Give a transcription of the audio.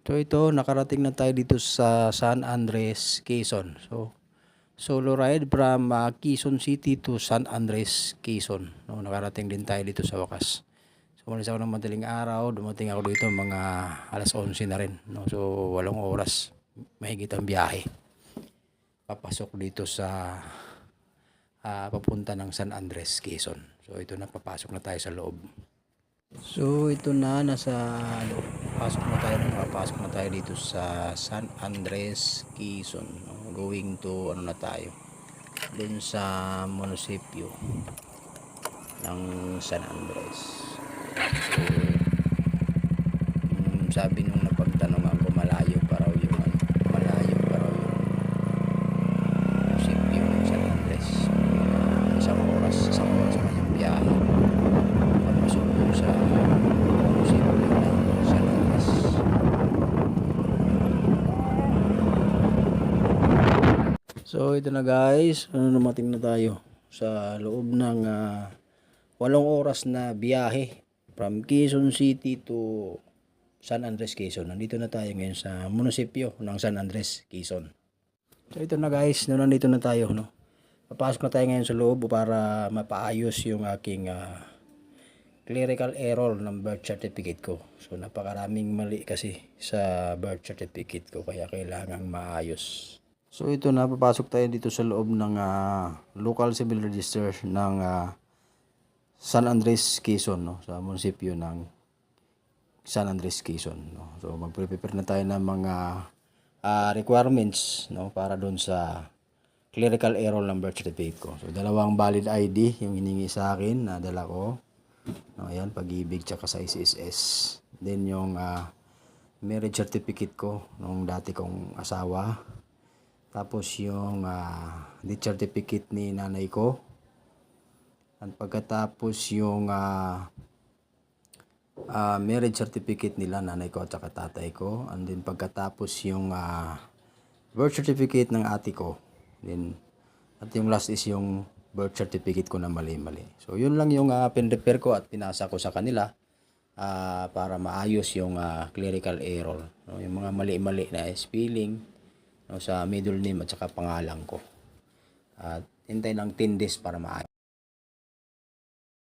So ito, nakarating na tayo dito sa San Andres, Quezon. So solo ride from Quezon City to San Andres, Quezon. No, nakarating din tayo dito sa wakas. So umalis ako ng madaling araw, dumating ako dito mga alas 11 na rin. No? So 8 oras, mahigit ang biyahe. Papasok dito sa papunta ng San Andres, Quezon. So ito na, papasok na tayo sa loob. So ito na, nasa loob. Papasok na tayo dito sa San Andres, Quezon. Going to ano na tayo, dun sa munisipyo ng San Andres. So sabi nung napagtanong ako, malayo pa raw yung munisipyo ng San Andres. Isang oras pa yung biyahe papasok dun sa munisipyo ng San Andres. So ito na guys, dumating na tayo sa loob ng 8 oras na biyahe from Quezon City to San Andres, Quezon. Nandito na tayo ngayon sa munisipyo ng San Andres, Quezon. So ito na guys, nandito na tayo, no. Papasok na tayo ngayon sa loob para mapaayos yung aking clerical error ng birth certificate ko. So napakaraming mali kasi sa birth certificate ko, kaya kailangang maayos. So ito na, papasok tayo dito sa loob ng local civil register ng San Andres, Quezon, no? Sa munisipyo ng San Andres, Quezon, no? So magpe-prepare na tayo ng mga requirements, no, para doon sa clerical error ng birth certificate ko. So 2 valid ID yung hiningi sa akin na dala ko. No, ayan, Pag-ibig tsaka sa SSS. Then yung marriage certificate ko nung dati kong asawa. Tapos yung death certificate ni nanay ko. At pagkatapos yung marriage certificate nila, nanay ko at saka tatay ko. And then pagkatapos yung birth certificate ng ate ko. Then at yung last is yung birth certificate ko na mali-mali. So yun lang yung pin-repair ko at pinasa ko sa kanila para maayos yung clerical error. No, yung mga mali-mali na spelling, no, sa middle name at saka pangalan ko. At hintay lang 10 days para maayos.